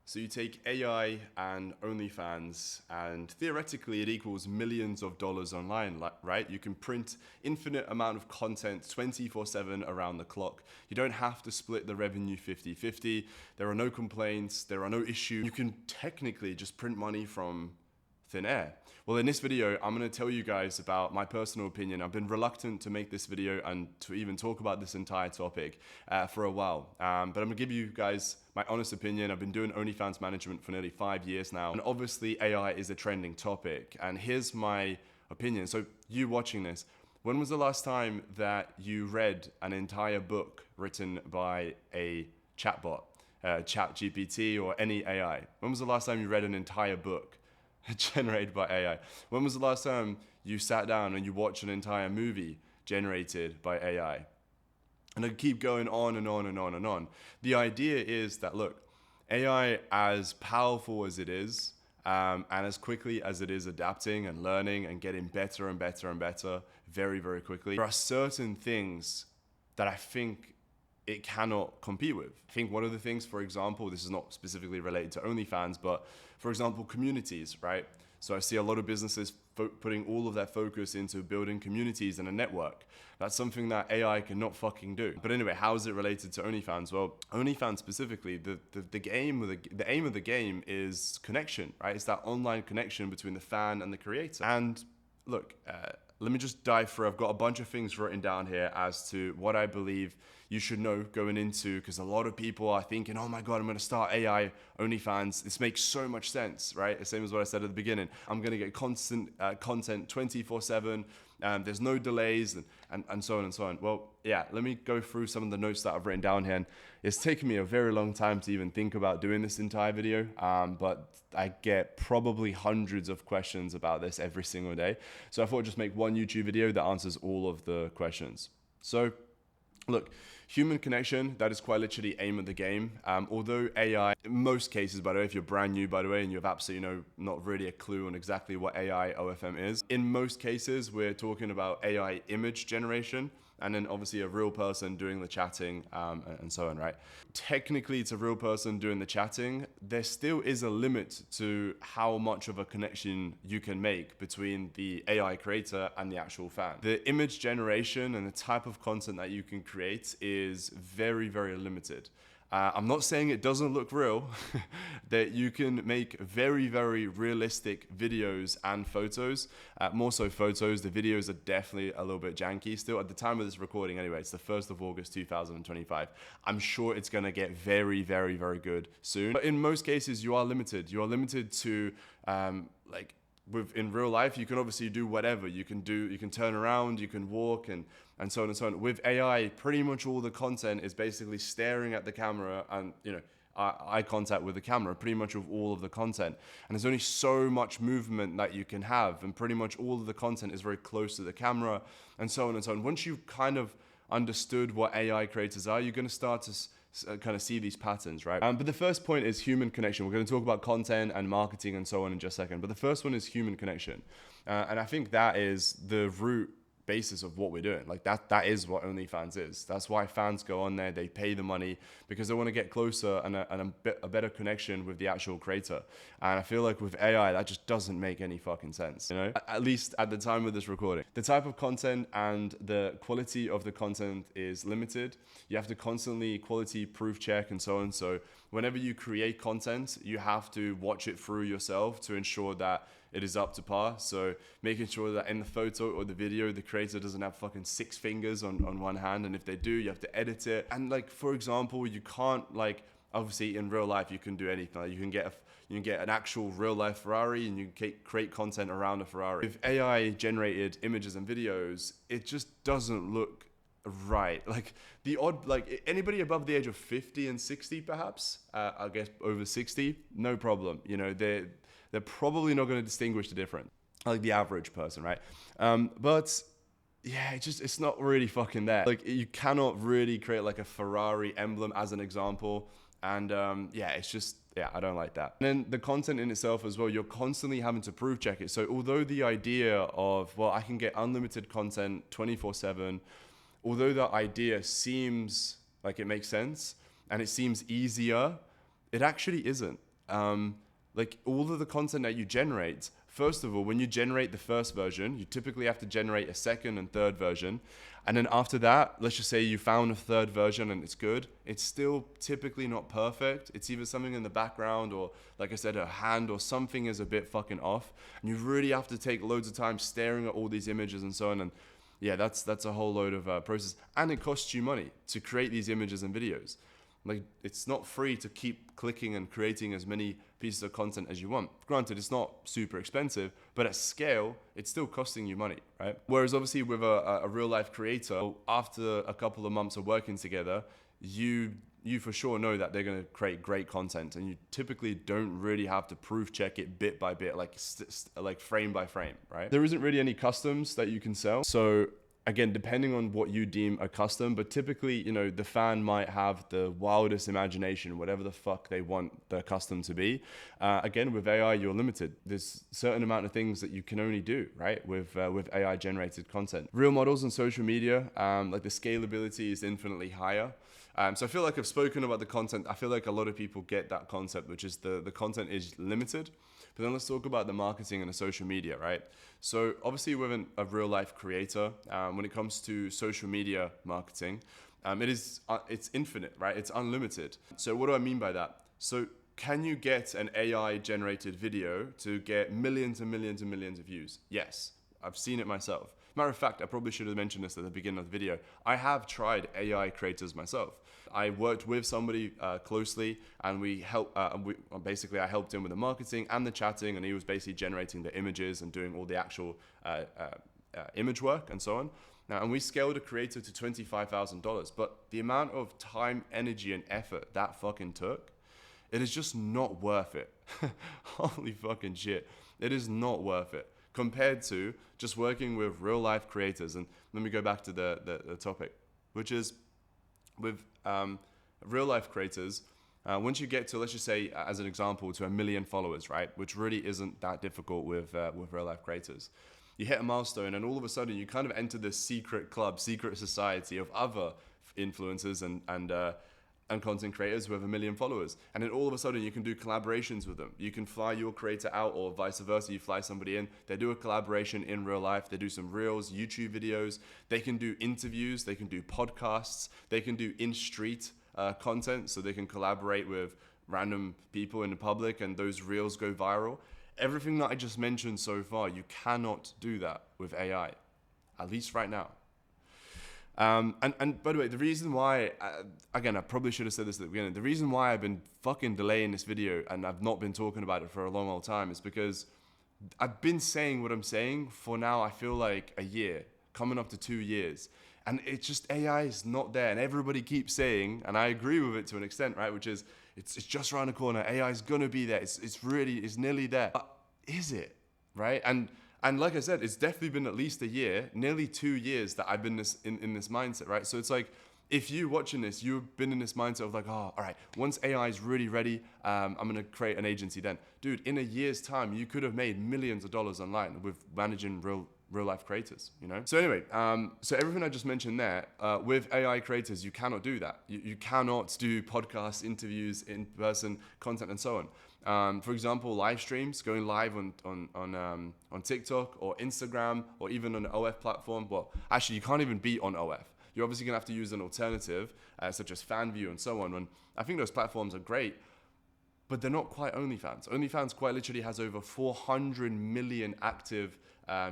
So you take AI and OnlyFans, and theoretically it equals millions of dollars online, right? You can print infinite amount of content 24/7 around the clock. You don't have to split the revenue 50-50. There are no complaints, there are no issues. You can technically just print money from thin air. Well, in this video, I'm going to tell you guys about my personal opinion. I've been reluctant to make this video and to even talk about this entire topic for a while. But I'm going to give you guys my honest opinion. I've been doing OnlyFans management for nearly 5 years now. And obviously AI is a trending topic. And here's my opinion. So you watching this, when was the last time that you read an entire book written by a chatbot, ChatGPT or any AI? When was the last time you read an entire book generated by AI? When was the last time you sat down and you watched an entire movie generated by AI? And I keep going on and on and on and on. The idea is that, look, AI, as powerful as it is, and as quickly as it is adapting and learning and getting better and better and better very, very quickly, there are certain things that I think it cannot compete with. I think one of the things, for example, this is not specifically related to OnlyFans, but for example, communities, right? So I see a lot of businesses putting all of their focus into building communities and a network. That's something that AI cannot fucking do. But anyway, how is it related to OnlyFans? Well, OnlyFans specifically, the aim of the game is connection, right? It's that online connection between the fan and the creator. And look, let me just dive through. I've got a bunch of things written down here as to what I believe you should know going into, because a lot of people are thinking, oh my God, I'm going to start AI OnlyFans. This makes so much sense, right? The same as what I said at the beginning. I'm going to get constant content 24/7. There's no delays and so on and so on. Well, yeah, let me go through some of the notes that I've written down here. And it's taken me a very long time to even think about doing this entire video, but I get probably hundreds of questions about this every single day. So I thought I'd just make one YouTube video that answers all of the questions. So look, human connection, that is quite literally aim of the game. Although AI, in most cases, by the way, if you're brand new, by the way, and you have absolutely not really a clue on exactly what AI OFM is, in most cases, we're talking about AI image generation, and then obviously a real person doing the chatting and so on, right? Technically, it's a real person doing the chatting. There still is a limit to how much of a connection you can make between the AI creator and the actual fan. The image generation and the type of content that you can create is very, very limited. I'm not saying it doesn't look real, that you can make very, very realistic videos and photos. More so photos, the videos are definitely a little bit janky still. At the time of this recording anyway, it's the 1st of August 2025. I'm sure it's gonna get very, very, very good soon. But in most cases, you are limited. You are limited to in real life, you can obviously do whatever. You can turn around, you can walk and so on and so on. With AI, pretty much all the content is basically staring at the camera and, eye contact with the camera, pretty much of all of the content. And there's only so much movement that you can have, and pretty much all of the content is very close to the camera and so on and so on. Once you've kind of understood what AI creators are, you're going to start to kind of see these patterns, right? But the first point is human connection. We're going to talk about content and marketing and so on in just a second. But the first one is human connection. And I think that is the root basis of what we're doing. Like that is what OnlyFans is. That's why fans go on there. They pay the money because they want to get closer and a better connection with the actual creator. And I feel like with AI, that just doesn't make any fucking sense, At least at the time of this recording. The type of content and the quality of the content is limited. You have to constantly quality proof check and so on. So whenever you create content, you have to watch it through yourself to ensure that it is up to par. So making sure that in the photo or the video, the creator doesn't have fucking 6 fingers on one hand. And if they do, you have to edit it. And for example, you can't obviously in real life, you can do anything. Like you can get an actual real life Ferrari and you can create content around a Ferrari. With AI generated images and videos, it just doesn't look right. Anybody above the age of 50 and 60, perhaps, I guess over 60, no problem. They're probably not going to distinguish the difference, like the average person, right? But yeah, it's not really fucking there. You cannot really create like a Ferrari emblem as an example. And I don't like that. And then the content in itself as well, you're constantly having to proof check it. So although the idea of, well, I can get unlimited content 24/7, although that idea seems like it makes sense and it seems easier, it actually isn't. like all of the content that you generate, first of all, when you generate the first version, you typically have to generate a second and third version. And then after that, let's just say you found a third version and it's good. It's still typically not perfect. It's either something in the background or, like I said, a hand or something is a bit fucking off. And you really have to take loads of time staring at all these images and so on. And yeah, that's a whole load of process. And it costs you money to create these images and videos. Like, it's not free to keep clicking and creating as many pieces of content as you want. Granted, it's not super expensive, but at scale, it's still costing you money, right? Whereas obviously with a real life creator, after a couple of months of working together, you for sure know that they're going to create great content, and you typically don't really have to proof check it bit by bit, like frame by frame, right? There isn't really any customs that you can sell. So again, depending on what you deem a custom, but typically, you know, the fan might have the wildest imagination, whatever the fuck they want the custom to be. Again, with AI, you're limited. There's a certain amount of things that you can only do, right, with AI generated content. Real models on social media, like the scalability is infinitely higher. So I feel like I've spoken about the content. I feel like a lot of people get that concept, which is the content is limited. But then let's talk about the marketing and the social media, right? So obviously with a real life creator, when it comes to social media marketing, it's infinite, right? It's unlimited. So what do I mean by that? So can you get an AI generated video to get millions and millions and millions of views? Yes, I've seen it myself. Matter of fact, I probably should have mentioned this at the beginning of the video. I have tried AI creators myself. I worked with somebody closely, and I helped him with the marketing and the chatting, and he was basically generating the images and doing all the actual image work and so on. Now, and we scaled a creator to $25,000, but the amount of time, energy, and effort that fucking took, it is just not worth it. Holy fucking shit. It is not worth it compared to just working with real life creators. And let me go back to the topic, which is with real life creators, once you get to, let's just say, as an example, to 1 million followers, right, which really isn't that difficult with real life creators. You hit a milestone, and all of a sudden, you kind of enter this secret club, secret society of other influencers and content creators who have 1 million followers. And then all of a sudden you can do collaborations with them. You can fly your creator out, or vice versa, you fly somebody in, they do a collaboration in real life, they do some reels, YouTube videos, they can do interviews, they can do podcasts, they can do in-street content, so they can collaborate with random people in the public and those reels go viral. Everything that I just mentioned so far, you cannot do that with AI, at least right now. And by the way, the reason why, again, I probably should have said this at the beginning, the reason why I've been fucking delaying this video and I've not been talking about it for a long time is because I've been saying what I'm saying for now, I feel like a year, coming up to 2 years. And it's just, AI is not there. And everybody keeps saying, and I agree with it to an extent, right? Which is, it's just around the corner. AI is going to be there. It's nearly there. But is it, right? And like I said, it's definitely been at least a year, nearly 2 years that I've been in this mindset, right? So it's like, if you watching this, you've been in this mindset of like, oh, all right, once AI is really ready, I'm going to create an agency then. Dude, in a year's time, you could have made millions of dollars online with managing real life creators, you know? So anyway, so everything I just mentioned there, with AI creators, you cannot do that. You cannot do podcasts, interviews, in-person content, and so on. For example, live streams, going live on TikTok or Instagram or even on an OF platform. Well, actually, you can't even be on OF. You're obviously gonna have to use an alternative, such as FanView and so on. And I think those platforms are great, but they're not quite OnlyFans. OnlyFans quite literally has over 400 million active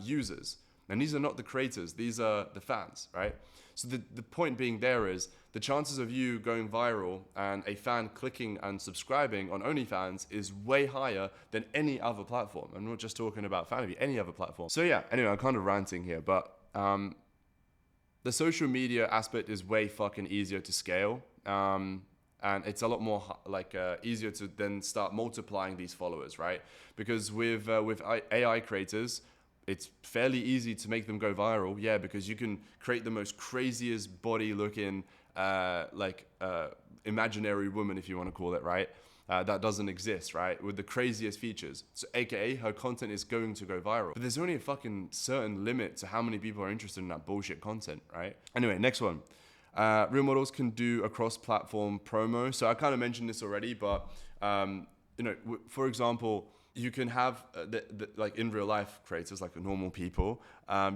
users. And these are not the creators, these are the fans, right? So the point being there is, the chances of you going viral and a fan clicking and subscribing on OnlyFans is way higher than any other platform. I'm not just talking about FanView, any other platform. So yeah, anyway, I'm kind of ranting here, but the social media aspect is way fucking easier to scale. And it's a lot more easier to then start multiplying these followers, right? Because with AI creators, it's fairly easy to make them go viral, yeah, because you can create the most craziest body looking, imaginary woman, if you want to call it, right? That doesn't exist, right? With the craziest features. So AKA, her content is going to go viral. But there's only a fucking certain limit to how many people are interested in that bullshit content, right? Anyway, next one. Real models can do a cross-platform promo. So I kind of mentioned this already, but For example, you can have like in real life creators, like normal people,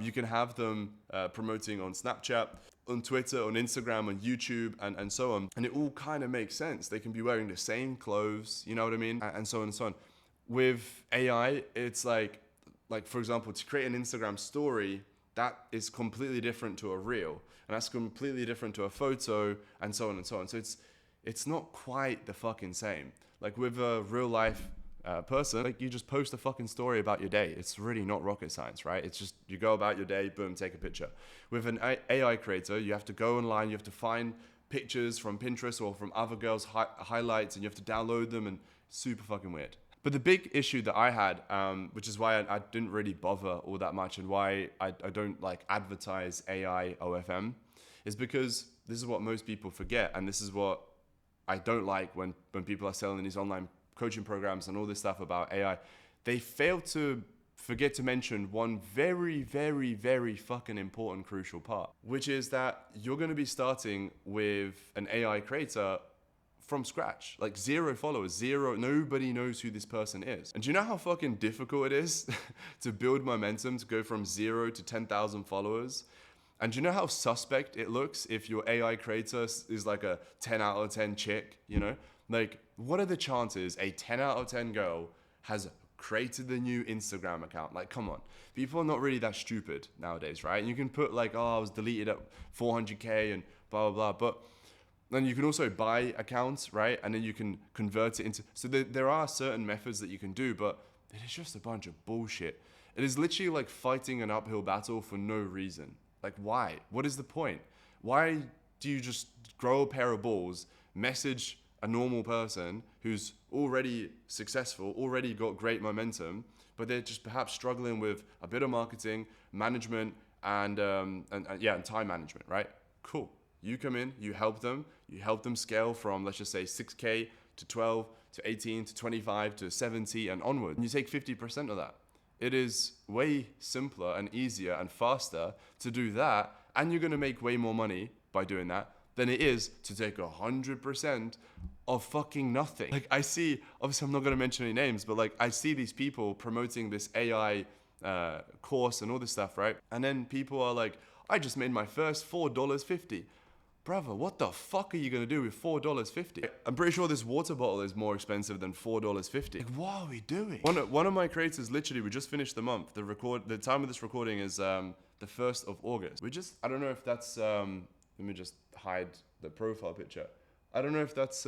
you can have them promoting on Snapchat, on Twitter, on Instagram, on YouTube, and so on. And it all kind of makes sense. They can be wearing the same clothes, you know what I mean? And so on and so on. With AI, it's like for example, to create an Instagram story, that is completely different to a reel. And that's completely different to a photo, and so on and so on. So it's not quite the fucking same. Like with a real life person, like you just post a fucking story about your day. It's really not rocket science, right? It's just you go about your day, boom, take a picture. With an AI creator, you have to go online, you have to find pictures from Pinterest or from other girls' highlights, and you have to download them, and super fucking weird. But the big issue that I had, which is why I didn't really bother all that much, and why I don't like advertise AI OFM, is because this is what most people forget, and this is what I don't like when people are selling these online coaching programs and all this stuff about AI. They fail to forget to mention one very, very, very fucking important crucial part, which is that you're going to be starting with an AI creator from scratch, like 0 followers, nobody knows who this person is. And do you know how fucking difficult it is to build momentum, to go from 0 to 10,000 followers? And do you know how suspect it looks if your AI creator is like a 10 out of 10 chick, you know? Like, what are the chances a 10 out of 10 girl has created the new Instagram account? Like, come on. People are not really that stupid nowadays, right? And you can put like, oh, I was deleted at 400K and blah, blah, blah. But then you can also buy accounts, right? And then you can convert it into... So there are certain methods that you can do, but it is just a bunch of bullshit. It is literally like fighting an uphill battle for no reason. Like, why? What is the point? Why do you just grow a pair of balls, message a normal person who's already successful, already got great momentum, but they're just perhaps struggling with a bit of marketing, management, and time management, right? Cool. You come in, you help them scale from, let's just say 6K to 12 to 18 to 25 to 70 and onward. And you take 50% of that. It is way simpler and easier and faster to do that, and you're gonna make way more money by doing that than it is to take 100% of fucking nothing. Like, I see, obviously I'm not gonna mention any names, but like I see these people promoting this AI course and all this stuff, right? And then people are like, I just made my first $4.50. Brother, what the fuck are you gonna do with $4.50? I'm pretty sure this water bottle is more expensive than $4.50. Like, what are we doing? One of my creators, literally, we just finished the month. The time of this recording is the 1st of August. I don't know if that's, let me just hide the profile picture. I don't know if that's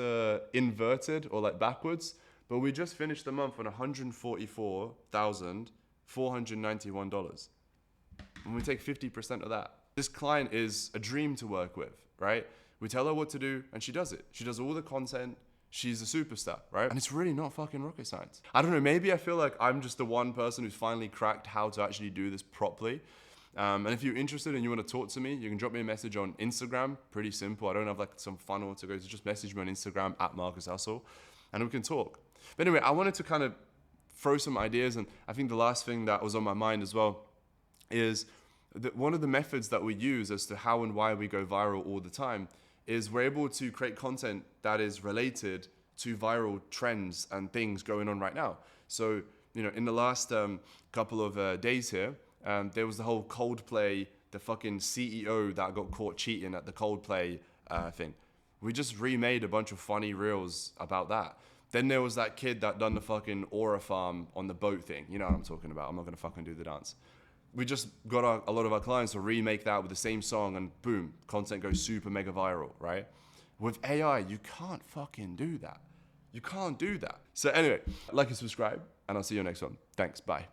inverted or like backwards, but we just finished the month on $144,491. And we take 50% of that. This client is a dream to work with, right? We tell her what to do and she does it. She does all the content. She's a superstar, right? And it's really not fucking rocket science. I don't know, maybe I feel like I'm just the one person who's finally cracked how to actually do this properly. And if you're interested and you want to talk to me, you can drop me a message on Instagram. Pretty simple. I don't have like some funnel to go to. Just message me on Instagram at Marcus Hustle and we can talk. But anyway, I wanted to kind of throw some ideas. And I think the last thing that was on my mind as well is that one of the methods that we use as to how and why we go viral all the time is we're able to create content that is related to viral trends and things going on right now. So, in the last couple of days here, there was the whole Coldplay, the fucking CEO that got caught cheating at the Coldplay thing. We just remade a bunch of funny reels about that. Then there was that kid that done the fucking Aura farm on the boat thing. You know what I'm talking about. I'm not gonna fucking do the dance. We just got a lot of our clients to remake that with the same song and boom, content goes super mega viral, right? With AI, you can't fucking do that. You can't do that. So anyway, like and subscribe and I'll see you next one. Thanks, bye.